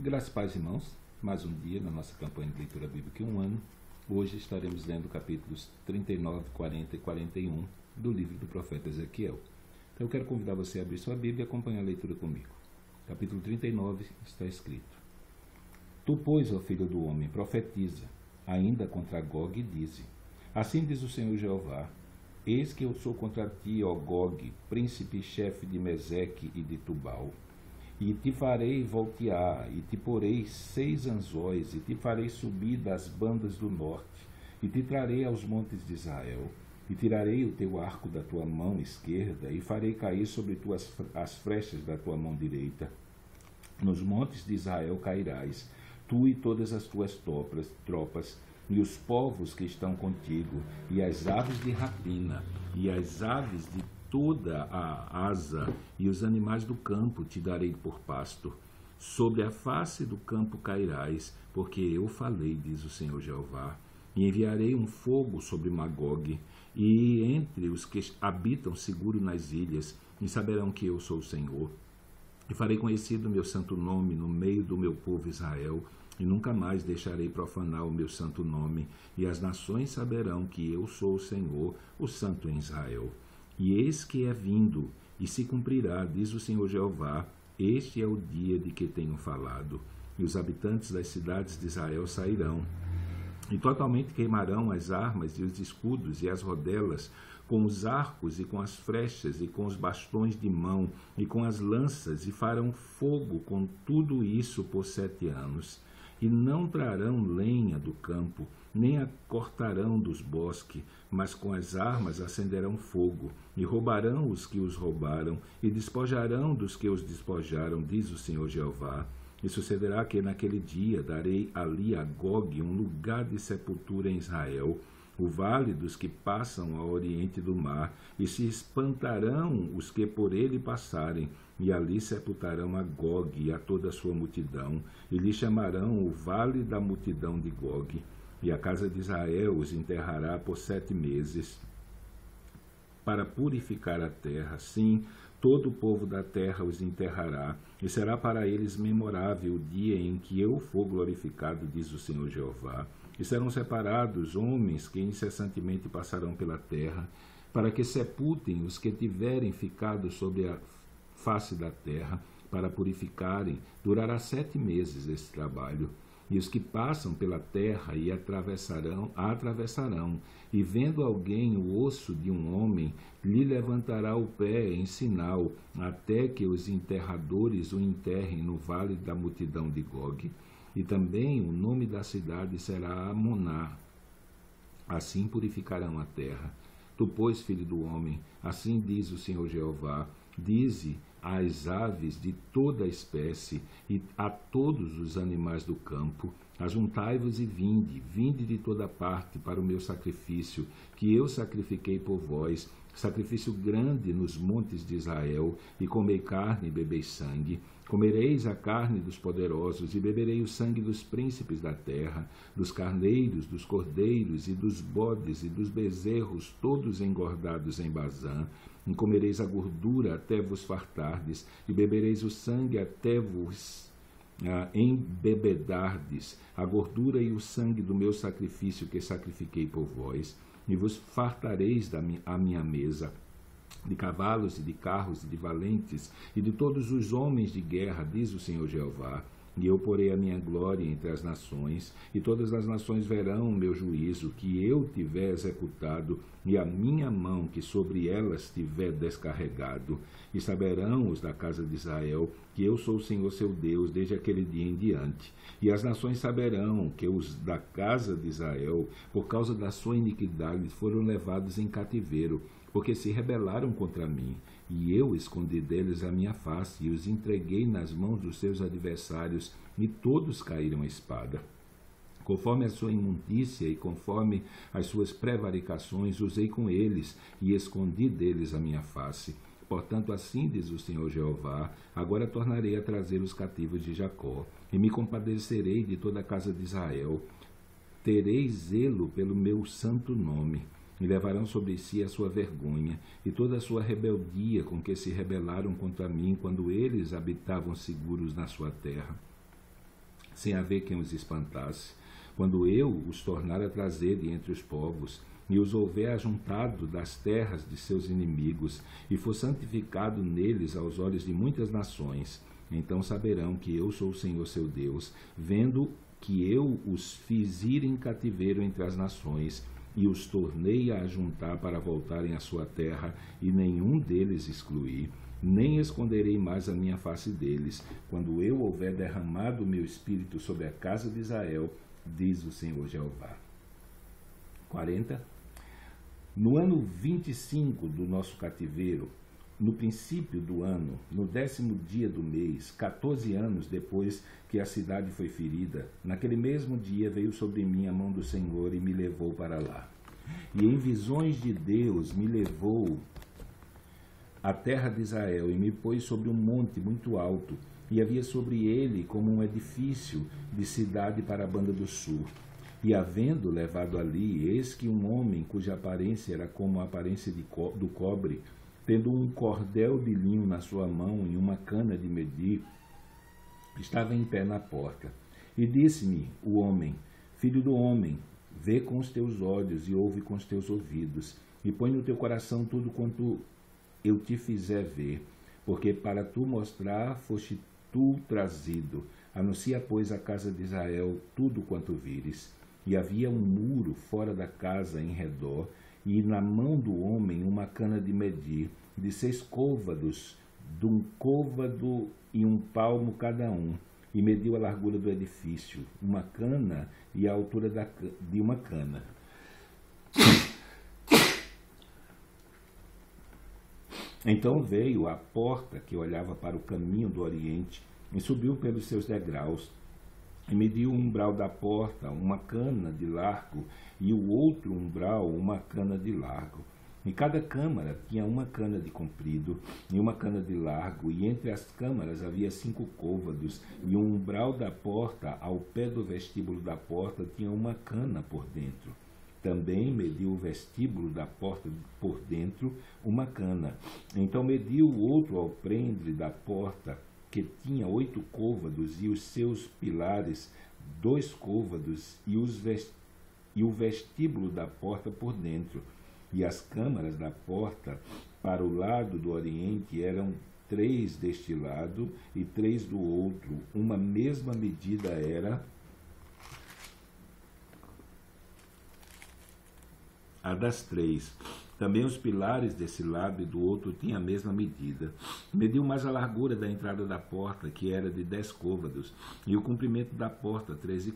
Graças e paz, irmãos. Mais um dia na nossa campanha de leitura bíblica em um ano. Hoje estaremos lendo capítulos 39, 40 e 41 do livro do profeta Ezequiel. Então eu quero convidar você a abrir sua Bíblia e acompanhar a leitura comigo. Capítulo 39 está escrito: Tu, pois, ó filho do homem, profetiza, ainda contra Gog, e dize: Assim diz o Senhor Jeová: Eis que eu sou contra ti, ó Gog, príncipe e chefe de Meseque e de Tubal. E te farei voltear, e te porei 6 anzóis, e te farei subir das bandas do norte, e te trarei aos montes de Israel, e tirarei o teu arco da tua mão esquerda, e farei cair sobre as flechas da tua mão direita. Nos montes de Israel cairás, tu e todas as tuas tropas, e os povos que estão contigo, e as aves de rapina, e as aves de toda a asa, e os animais do campo te darei por pasto. Sobre a face do campo cairás, porque eu falei, diz o Senhor Jeová. E enviarei um fogo sobre Magog, e entre os que habitam seguro nas ilhas, e saberão que eu sou o Senhor. E farei conhecido o meu santo nome no meio do meu povo Israel, e nunca mais deixarei profanar o meu santo nome, e as nações saberão que eu sou o Senhor, o Santo em Israel. E eis que é vindo, e se cumprirá, diz o Senhor Jeová, este é o dia de que tenho falado. E os habitantes das cidades de Israel sairão, e totalmente queimarão as armas e os escudos e as rodelas, com os arcos e com as flechas e com os bastões de mão e com as lanças, e farão fogo com tudo isso por 7 anos. E não trarão lenha do campo, nem a cortarão dos bosques, mas com as armas acenderão fogo, e roubarão os que os roubaram, e despojarão dos que os despojaram, diz o Senhor Jeová. E sucederá que naquele dia darei ali a Gog um lugar de sepultura em Israel, o vale dos que passam ao oriente do mar, e se espantarão os que por ele passarem, e ali sepultarão a Gog e a toda a sua multidão, e lhe chamarão o vale da multidão de Gog. E a casa de Israel os enterrará por 7 meses, para purificar a terra. Sim, todo o povo da terra os enterrará, e será para eles memorável o dia em que eu for glorificado, diz o Senhor Jeová. E serão separados homens que incessantemente passarão pela terra, para que sepultem os que tiverem ficado sobre a face da terra, para purificarem. Durará 7 meses esse trabalho. E os que passam pela terra e a atravessarão, e vendo alguém o osso de um homem, lhe levantará o pé em sinal, até que os enterradores o enterrem no vale da multidão de Gog. E também o nome da cidade será Amoná. Assim purificarão a terra. Tu, pois, filho do homem, assim diz o Senhor Jeová, dize às aves de toda a espécie e a todos os animais do campo: ajuntai-vos e vinde de toda parte para o meu sacrifício, que eu sacrifiquei por vós, sacrifício grande nos montes de Israel, e comei carne e bebeis sangue. Comereis a carne dos poderosos, e beberei o sangue dos príncipes da terra, dos carneiros, dos cordeiros, e dos bodes, e dos bezerros, todos engordados em Bazã. E comereis a gordura até vos fartardes, e bebereis o sangue até vos embebedardes, a gordura e o sangue do meu sacrifício que sacrifiquei por vós. E vos fartareis à minha mesa, de cavalos e de carros e de valentes, e de todos os homens de guerra, diz o Senhor Jeová. E eu porei a minha glória entre as nações, e todas as nações verão o meu juízo, que eu tiver executado, e a minha mão que sobre elas tiver descarregado. E saberão os da casa de Israel que eu sou o Senhor seu Deus, desde aquele dia em diante. E as nações saberão que os da casa de Israel, por causa da sua iniquidade, foram levados em cativeiro, porque se rebelaram contra mim. E eu escondi deles a minha face, e os entreguei nas mãos dos seus adversários, e todos caíram à espada. Conforme a sua imundícia e conforme as suas prevaricações, usei com eles, e escondi deles a minha face. Portanto, assim diz o Senhor Jeová: agora tornarei a trazer os cativos de Jacó, e me compadecerei de toda a casa de Israel. Terei zelo pelo meu santo nome, e levarão sobre si a sua vergonha e toda a sua rebeldia com que se rebelaram contra mim quando eles habitavam seguros na sua terra. sem haver quem os espantasse. Quando eu os tornar a trazer de entre os povos, e os houver ajuntado das terras de seus inimigos, e for santificado neles aos olhos de muitas nações, então saberão que eu sou o Senhor seu Deus, vendo que eu os fiz ir em cativeiro entre as nações, e os tornei a ajuntar para voltarem à sua terra, e nenhum deles excluí, nem esconderei mais a minha face deles, quando eu houver derramado o meu espírito sobre a casa de Israel, diz o Senhor Jeová. 40. No ano 25 do nosso cativeiro, no princípio do ano, no 10º dia do mês, 14 anos depois que a cidade foi ferida, naquele mesmo dia veio sobre mim a mão do Senhor e me levou para lá. E em visões de Deus me levou à terra de Israel e me pôs sobre um monte muito alto, e havia sobre ele como um edifício de cidade para a banda do sul. E havendo levado ali, eis que um homem cuja aparência era como a aparência do cobre, tendo um cordel de linho na sua mão e uma cana de medir, estava em pé na porta. E disse-me o homem: Filho do homem, vê com os teus olhos e ouve com os teus ouvidos, e põe no teu coração tudo quanto eu te fizer ver, porque para tu mostrar foste tu trazido. Anuncia, pois, à casa de Israel tudo quanto vires. E havia um muro fora da casa em redor, e na mão do homem uma cana de medir, de 6 côvados, de um côvado e um palmo cada um, e mediu a largura do edifício, uma cana e a altura de uma cana. Então veio à porta que olhava para o caminho do oriente, e subiu pelos seus degraus, e mediu o umbral da porta, uma cana de largo, e o outro umbral, uma cana de largo. E cada câmara tinha uma cana de comprido e uma cana de largo, e entre as câmaras havia 5 côvados, e o umbral da porta, ao pé do vestíbulo da porta, tinha uma cana por dentro. Também mediu o vestíbulo da porta por dentro, uma cana. Então mediu o outro alpendre da porta, que tinha 8 côvados, e os seus pilares 2 côvados, e o vestíbulo da porta por dentro. E as câmaras da porta para o lado do oriente eram 3 deste lado e 3 do outro. Uma mesma medida era a das 3. Também os pilares desse lado e do outro tinham a mesma medida. Mediu mais a largura da entrada da porta, que era de 10 côvados, e o comprimento da porta, 13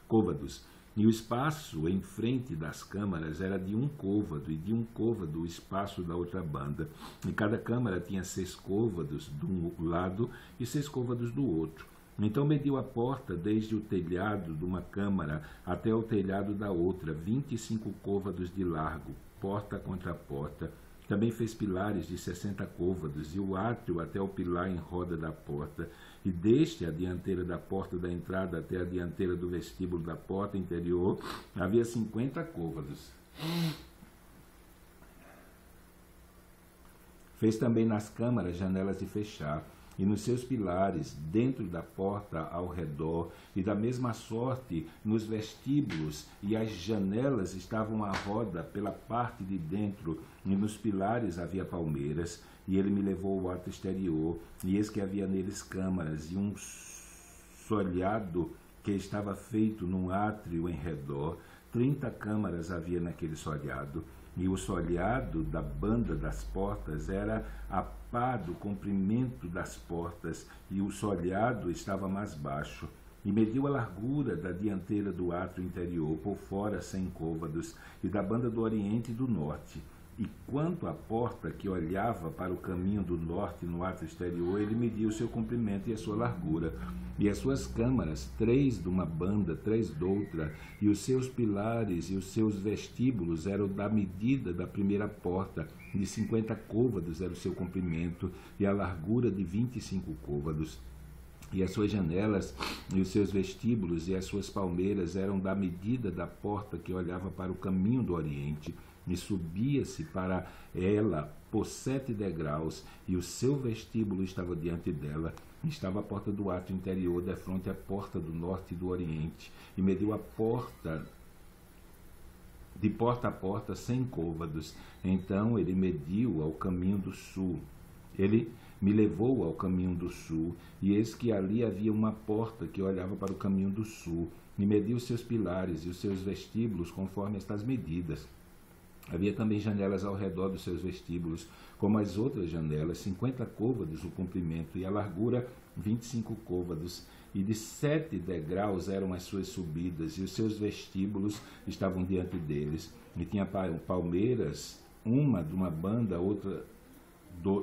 côvados. E o espaço em frente das câmaras era de 1 côvado, e de 1 côvado o espaço da outra banda. E cada câmara tinha 6 côvados de um lado e 6 côvados do outro. Então mediu a porta desde o telhado de uma câmara até o telhado da outra, 25 côvados de largo, porta contra porta. Também fez pilares de 60 côvados, e o átrio até o pilar em roda da porta, e deste a dianteira da porta da entrada até a dianteira do vestíbulo da porta interior havia 50 côvados. Fez também nas câmaras janelas de fechar, e nos seus pilares, dentro da porta ao redor, e da mesma sorte nos vestíbulos, e as janelas estavam à roda pela parte de dentro, e nos pilares havia palmeiras. E ele me levou ao átrio exterior, e eis que havia neles câmaras, e um solhado que estava feito num átrio em redor. 30 câmaras havia naquele solhado, e o solhado da banda das portas era a par do comprimento das portas, e o solhado estava mais baixo. E mediu a largura da dianteira do átrio interior, por fora 100 côvados, e da banda do oriente e do norte. E quanto à porta que olhava para o caminho do norte no átrio exterior, ele mediu o seu comprimento e a sua largura. E as suas câmaras, 3 de uma banda, 3 de outra, e os seus pilares e os seus vestíbulos eram da medida da primeira porta, de 50 côvados era o seu comprimento, e a largura de 25 côvados. E as suas janelas e os seus vestíbulos e as suas palmeiras eram da medida da porta que olhava para o caminho do oriente, e subia-se para ela por 7 degraus, e o seu vestíbulo estava diante dela, Estava a porta do átrio interior, defronte à porta do norte e do oriente, e mediu a porta de porta a porta 100 côvados. Então ele mediu ao caminho do sul. Ele me levou ao caminho do sul, e eis que ali havia uma porta que olhava para o caminho do sul, e mediu os seus pilares e os seus vestíbulos conforme estas medidas. Havia também janelas ao redor dos seus vestíbulos, como as outras janelas, 50 côvados o comprimento, e a largura 25 côvados, e de 7 degraus eram as suas subidas, e os seus vestíbulos estavam diante deles. E tinha palmeiras, uma de uma banda, outra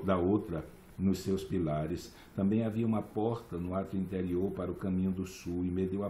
da outra, nos seus pilares. Também havia uma porta no átrio interior para o caminho do sul, e mediu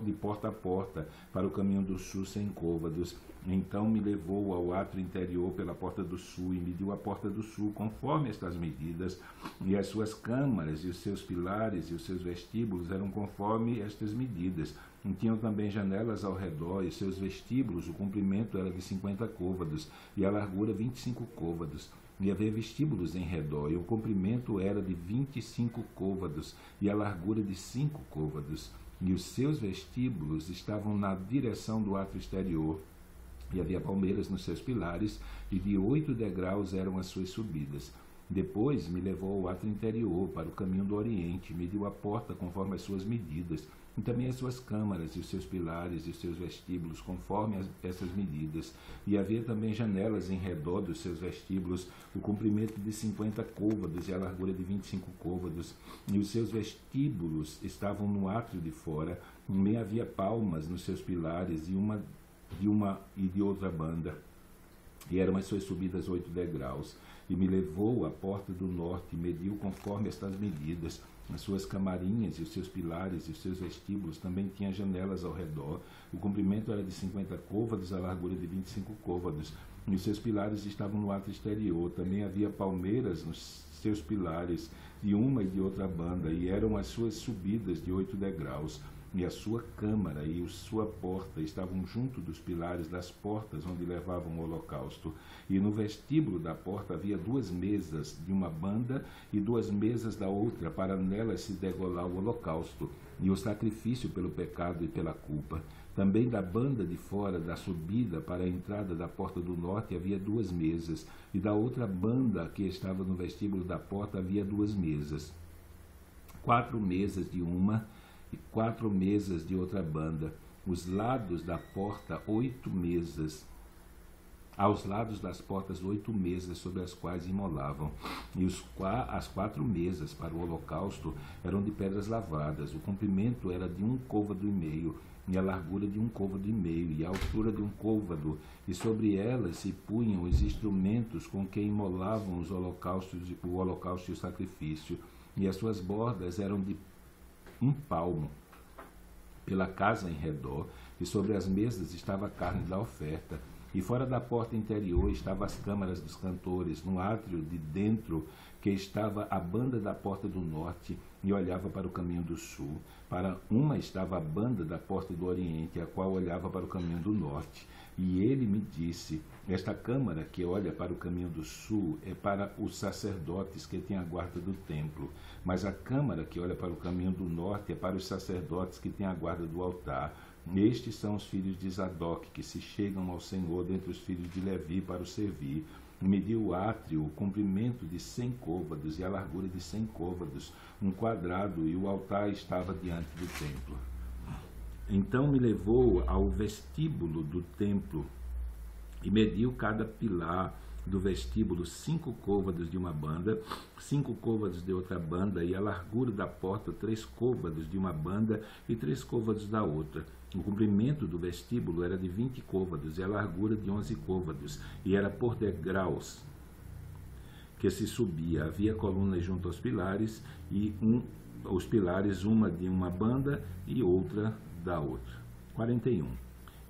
de porta a porta para o caminho do sul 100 côvados. Então me levou ao átrio interior pela porta do sul, e mediu a porta do sul conforme estas medidas, e as suas câmaras, e os seus pilares, e os seus vestíbulos eram conforme estas medidas. E tinham também janelas ao redor, e seus vestíbulos, o comprimento era de 50 côvados, e a largura 25 côvados. E havia vestíbulos em redor, e o comprimento era de 25 côvados, e a largura de 5 côvados. E os seus vestíbulos estavam na direção do átrio exterior, e havia palmeiras nos seus pilares, e de 8 degraus eram as suas subidas. Depois me levou ao átrio interior, para o caminho do oriente, e mediu a porta conforme as suas medidas, e também as suas câmaras, e os seus pilares, e os seus vestíbulos, conforme essas medidas. E havia também janelas em redor dos seus vestíbulos, o comprimento de 50 côvados, e a largura de 25 côvados. E os seus vestíbulos estavam no átrio de fora, e nem havia palmas nos seus pilares, de uma e de outra banda. E eram as suas subidas 8 degraus. E me levou à porta do norte, e mediu conforme estas medidas. As suas camarinhas, e os seus pilares, e os seus vestíbulos também tinham janelas ao redor. O comprimento era de 50 côvados, a largura de 25 côvados. E os seus pilares estavam no átrio exterior. Também havia palmeiras nos seus pilares, de uma e de outra banda, e eram as suas subidas de 8 degraus. E a sua câmara e a sua porta estavam junto dos pilares das portas onde levavam o holocausto. E no vestíbulo da porta havia 2 mesas de uma banda e 2 mesas da outra, para nelas se degolar o holocausto e o sacrifício pelo pecado e pela culpa. Também da banda de fora da subida para a entrada da porta do norte havia 2 mesas, e da outra banda que estava no vestíbulo da porta havia 2 mesas. 4 mesas de uma e 4 mesas de outra banda. Os lados da porta 8 mesas. Aos lados das portas 8 mesas sobre as quais imolavam. E as 4 mesas para o holocausto eram de pedras lavradas. O comprimento era de 1 côvado e meio, e a largura de 1 côvado e meio, e a altura de 1 côvado. E sobre elas se punham os instrumentos com que imolavam o holocausto e o sacrifício. E as suas bordas eram de 1 palmo pela casa em redor, e sobre as mesas estava a carne da oferta. E fora da porta interior estavam as câmaras dos cantores, no átrio de dentro, que estava a banda da porta do norte, e olhava para o caminho do sul. Para uma estava a banda da porta do oriente, a qual olhava para o caminho do norte. E ele me disse: esta câmara que olha para o caminho do sul é para os sacerdotes que têm a guarda do templo, mas a câmara que olha para o caminho do norte é para os sacerdotes que têm a guarda do altar. Estes são os filhos de Zadok, que se chegam ao Senhor dentre os filhos de Levi para o servir. Mediu o átrio, o comprimento de 100 côvados e a largura de 100 côvados, 1 quadrado, e o altar estava diante do templo. Então me levou ao vestíbulo do templo, e mediu cada pilar do vestíbulo 5 côvados de uma banda, 5 côvados de outra banda, e a largura da porta 3 côvados de uma banda e 3 côvados da outra. O comprimento do vestíbulo era de 20 côvados e a largura de 11 côvados, e era por degraus que se subia. Havia colunas junto aos pilares, e os pilares, uma de uma banda e outra da outra. 41.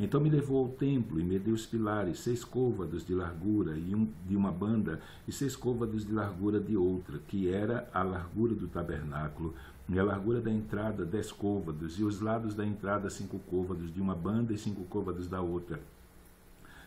Então me levou ao templo e mediu os pilares, 6 côvados de largura de uma banda e 6 côvados de largura de outra, que era a largura do tabernáculo, e a largura da entrada 10 côvados, e os lados da entrada 5 côvados de uma banda e 5 côvados da outra.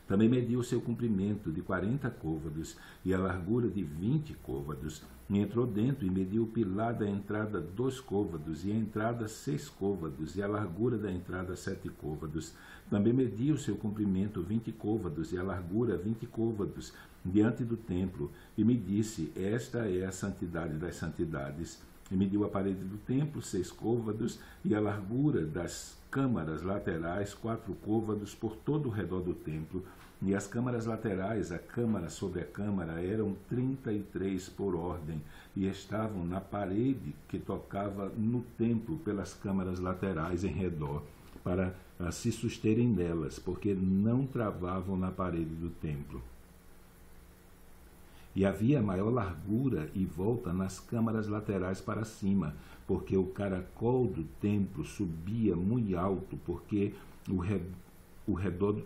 Também mediu o seu comprimento de 40 côvados e a largura de 20 côvados. E entrou dentro e mediu o pilar da entrada 2 côvados, e a entrada 6 côvados, e a largura da entrada 7 côvados. Também mediu o seu comprimento 20 côvados, e a largura 20 côvados, diante do templo. E me disse: esta é a santidade das santidades. E mediu a parede do templo 6 côvados, e a largura das câmaras laterais 4 côvados por todo o redor do templo. E as câmaras laterais, a câmara sobre a câmara, eram 33 por ordem, e estavam na parede que tocava no templo pelas câmaras laterais em redor, para se susterem nelas, porque não travavam na parede do templo. E havia maior largura e volta nas câmaras laterais para cima, porque o caracol do templo subia muito alto, porque o redor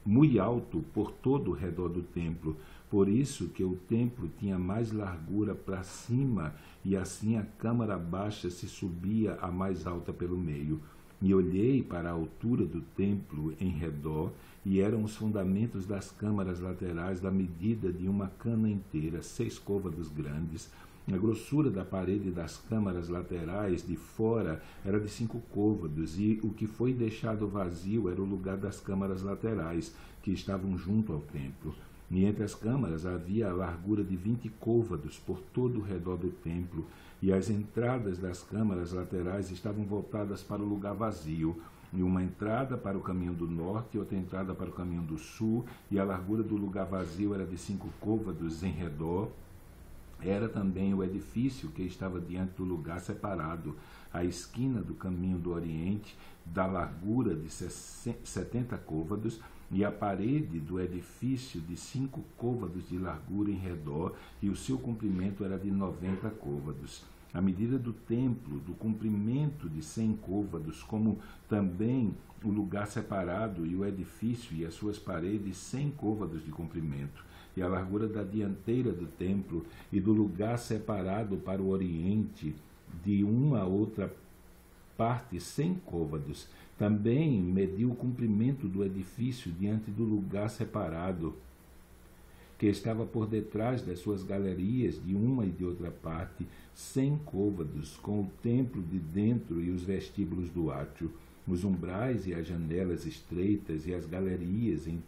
muito alto por todo o redor do templo. Por isso que o templo tinha mais largura para cima, e assim a câmara baixa se subia a mais alta pelo meio. E olhei para a altura do templo em redor, e eram os fundamentos das câmaras laterais da medida de uma cana inteira, 6 côvados grandes. A grossura da parede das câmaras laterais de fora era de 5 côvados, e o que foi deixado vazio era o lugar das câmaras laterais, que estavam junto ao templo. E entre as câmaras havia a largura de 20 côvados por todo o redor do templo, e as entradas das câmaras laterais estavam voltadas para o lugar vazio, e uma entrada para o caminho do norte e outra entrada para o caminho do sul, e a largura do lugar vazio era de 5 côvados em redor. Era também o edifício que estava diante do lugar separado, à esquina do caminho do oriente, da largura de 70 côvados, e a parede do edifício de 5 côvados de largura em redor, e o seu comprimento era de 90 côvados. A medida do templo, do comprimento de 100 côvados, como também o lugar separado e o edifício e as suas paredes, 100 côvados de comprimento. E a largura da dianteira do templo e do lugar separado para o oriente, de uma a outra parte, 100 côvados. Também mediu o comprimento do edifício diante do lugar separado, que estava por detrás das suas galerias, de uma e de outra parte, 100 côvados, com o templo de dentro e os vestíbulos do átrio, os umbrais e as janelas estreitas e as galerias em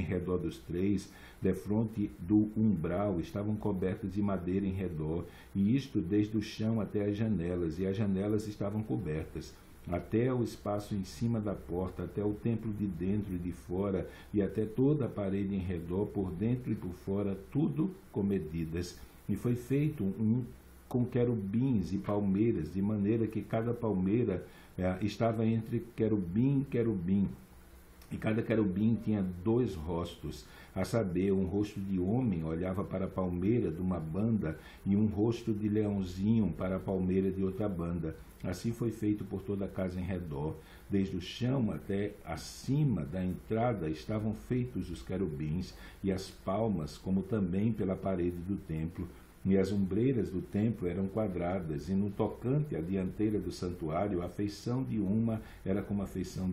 redor dos três, defronte do umbral, estavam cobertas de madeira em redor, e isto desde o chão até as janelas, e as janelas estavam cobertas, até o espaço em cima da porta, até o templo de dentro e de fora, e até toda a parede em redor, por dentro e por fora, tudo com medidas. E foi feito com querubins e palmeiras, de maneira que cada palmeira estava entre querubim e querubim. E cada querubim tinha 2 rostos, a saber, um rosto de homem olhava para a palmeira de uma banda, e um rosto de leãozinho para a palmeira de outra banda. Assim foi feito por toda a casa em redor. Desde o chão até acima da entrada estavam feitos os querubins e as palmas, como também pela parede do templo. E as ombreiras do templo eram quadradas, e no tocante à dianteira do santuário, a feição de uma era como a feição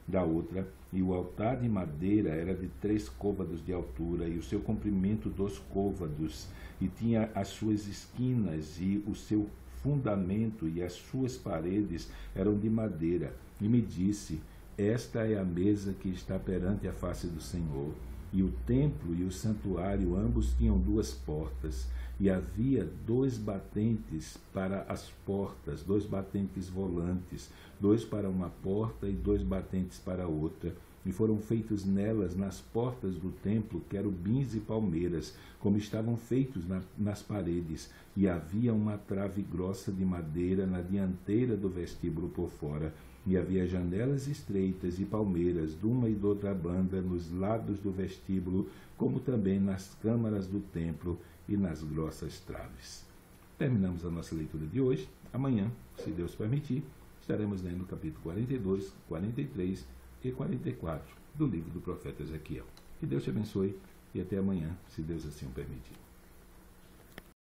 da outra, e o altar de madeira era de 3 côvados de altura, e o seu comprimento 2 côvados, e tinha as suas esquinas, e o seu fundamento e as suas paredes eram de madeira. E me disse: esta é a mesa que está perante a face do Senhor. E o templo e o santuário ambos tinham 2 portas, e havia 2 batentes para as portas, 2 batentes volantes, 2 para uma porta e 2 batentes para outra. E foram feitos nelas, nas portas do templo, querubins e palmeiras, como estavam feitos nas paredes. E havia uma trave grossa de madeira na dianteira do vestíbulo por fora. E havia janelas estreitas e palmeiras, de uma e de outra banda, nos lados do vestíbulo, como também nas câmaras do templo e nas grossas traves. Terminamos a nossa leitura de hoje. Amanhã, se Deus permitir, estaremos lendo o capítulo 42, 43 e 44 do livro do profeta Ezequiel. Que Deus te abençoe e até amanhã, se Deus assim o permitir.